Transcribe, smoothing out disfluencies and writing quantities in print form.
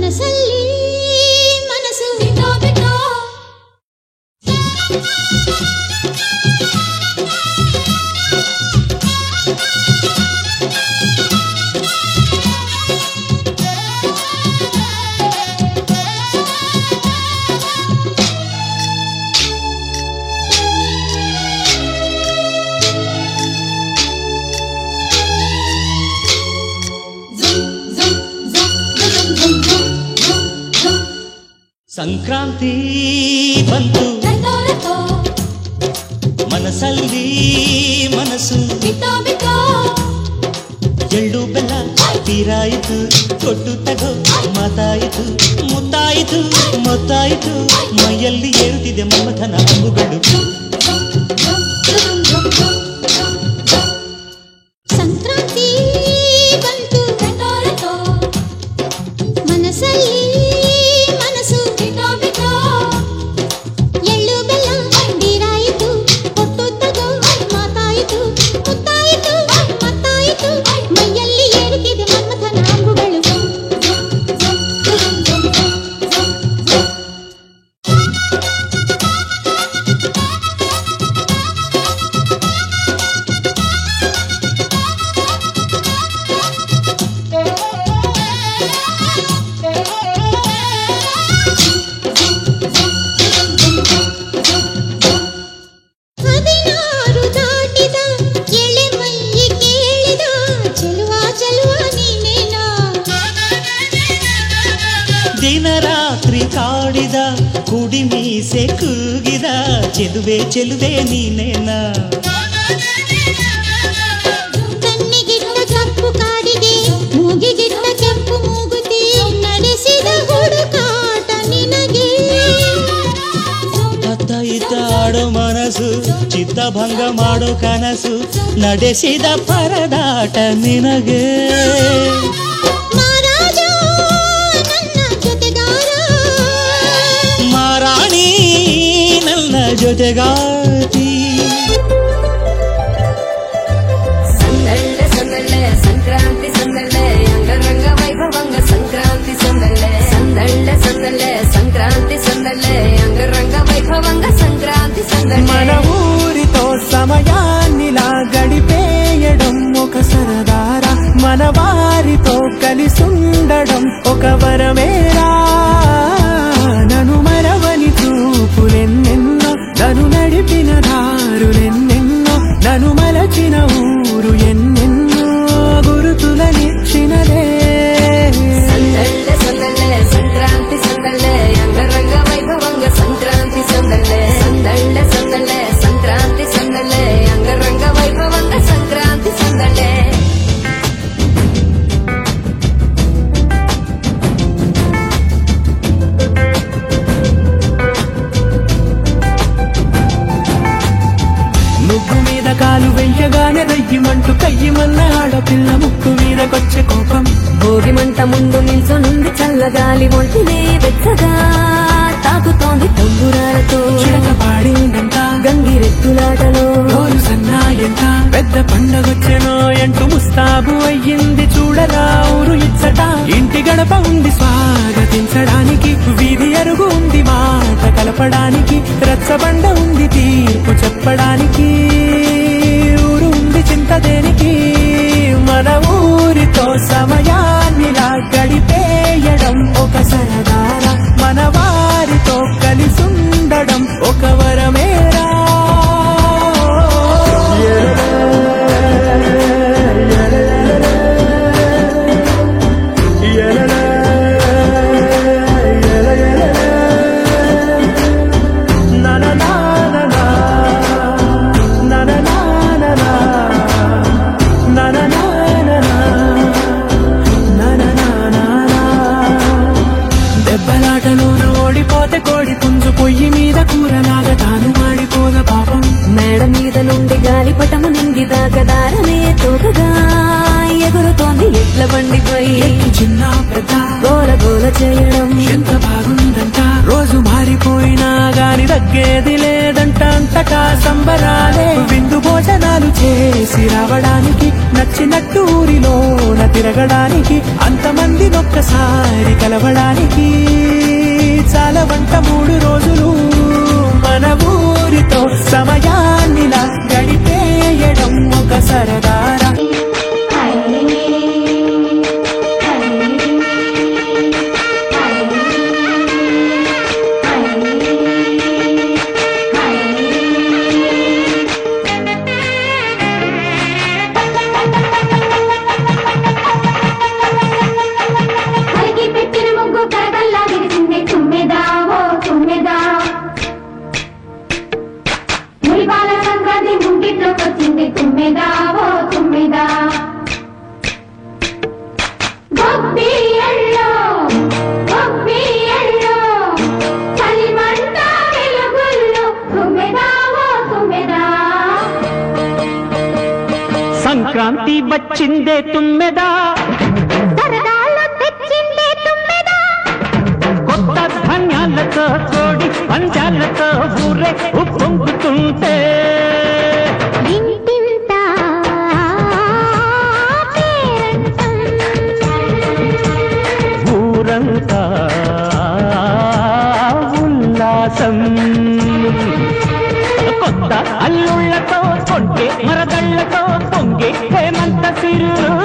మనసల్లి మనసు బిటో బిటో ಸಂಕ್ರಾಂತಿ ಬಂತು ಮನಸಲ್ಲಿ ಮನಸ್ಸು ಬಿಟೋ ಬಿಟೋ ಎಳ್ಳು ಬೆಲ್ಲ ತೀರಾಯಿತು ಕೊಟ್ಟು ತಗೋ ಮಾತಾಯಿತು ಮುತ್ತಾಯಿತು ಮೊತ್ತಾಯಿತು ಮೈಯಲ್ಲಿ ಏರುತ್ತಿದೆ ಮಮಥನ ಅಂಬುಗಳು ಸಂಕ್ರಾಂತಿ ಬಂತು ಮನಸಲ್ಲಿ ದಿನ ರಾತ್ರಿ ಕಾಡಿದ ಕುಡಿ ಮೀಸೆ ಕೂಗಿದ ಚೆಲುವೆ ಚೆಲುವೆ ನೀನೇನಾ ಕಣ್ಣಿಗಿಟ್ಟ ಕಪ್ಪು ಕಾಡಿಗೆ ಮೂಗಿಗಿಟ್ಟ ಕೆಂಪು ಮೂಗುತಿ ನಡೆಸಿದ ಹುಡುಕಾಟ ನಿನಗೆ ಅತ್ತ ಇತ್ತ ಆಡೋ ಮನಸ್ಸು ಚಿತ್ತಭಂಗ ಮಾಡೋ ಕನಸು ನಡೆಸಿದ ಪರದಾಟ ನಿನಗೆ ಮಾರಾಣಿ ನನ್ನ ಜೊತೆಗಾತಿ ಸಂದಳ್ಳೆ ಸಂದಳ್ಳೆ ಸಂಕ್ರಾಂತಿ ಸಂದಳ್ಳೆ ಅಂಗರಂಗ ವೈಭವಂಗ ಸಂಕ್ರಾಂತಿ ಸಂದಳ್ಳೆ ಸಂದಳ್ಳೆ ಸಂದಳ್ಳೆ ಸಂಕ್ರಾಂತಿ ಸಂದಳ್ಳೆ ಅಂಗರಂಗ వైభవంగ సంక్రాంతి సందడి మన ఊరితో సమయాన్నిలా గడిపేయడం ఒక సరదారా మన వారితో కలిసుండడం ఒక వరమేరా నన్ను మరవని చూపులెన్నెన్నో నన్ను నడిపిన దారులెన్నెన్నో నన్ను మలచిన ఊరు ఎన్నెన్నో గురుతులనిచ్చినదే సందళ్ళే సందళ్ళే సంక్రాంతి సందళ్ళే అంగరంగ వైభవంగ సంక్రాంతి సందళ్ళే సందళ్ళే సందళ్ళే సంక్రాంతి సందళ్ళే అంగరంగ వైభవంగ సంక్రాంతి సందళ్ళే ముగ్గు మీద కాలు వెయ్యగానే రయ్యమంటూ కయ్యమన్న ఆడపిల్ల ముక్కు మీదకొచ్చే కోపం భోగి మంట ముందు నిల్చొనుంది చల్లగాలి ఒంటినే వెచ్చగా తాకుతోంది తంబురాలతో చిడక పాడిందంట గంగిరెద్దులాటలో రోజు సన్నాయంట పెద్ద పండగొచ్చెనో ఎంటూ ముస్తాబు అయ్యింది చూడరా ఊరు ఇచ్చట ఇంటి గడప ఉంది స్వాగతించడానికి వీధి అరుగు ఉంది మాట కలపడానికి రచ్చబండ ఉంది తీర్పు చెప్పడానికి ఊరు ఉంది చింత దేనికి మన ఊరితో సమయాన్నిలా గడిపేయడం ఒక సరదారా మన వారితో కలిసుండడం ఒక వరమేరా దెబ్బలాటలోన ఓడిపోతే కోడి పుంజు పొయ్యి మీద కూరలాగా తాను మాడిపోద పాపం మేడ మీద నుండి గాలిపటము నింగి దాకదారనే తోకగా ఎగురుతోంది ఎట్ల బండిపై చిన్న పెద్ద గోల గోల చేయడం ఎంత బాగుందంట రోజు మారిపోయినా గాని తగ్గేది లేదంట అంతటా సంబరాలే విందు భోజనాలు చేసి రావడానికి నచ్చినట్టు ఊరిలోన తిరగడానికి అంతమంది మందినొక్కసారి కలవడానికి చాలవంట 3 రోజులు మన ఊరితో సమయాన్నిలా గడిపేయడం ఒక సరదారా సంక్రాంతి వచ్చిందే తుమ్మెదా కొత్త ధాన్యాలతో కోడి పంచాలతో ఊరే ఉప్పొంగుతుంటే ఊరంతా ఉల్లాసం కొత్త అల్లుళ్లతో కొంటే మరదళ్లతో పొంగే హేమంత సిరులు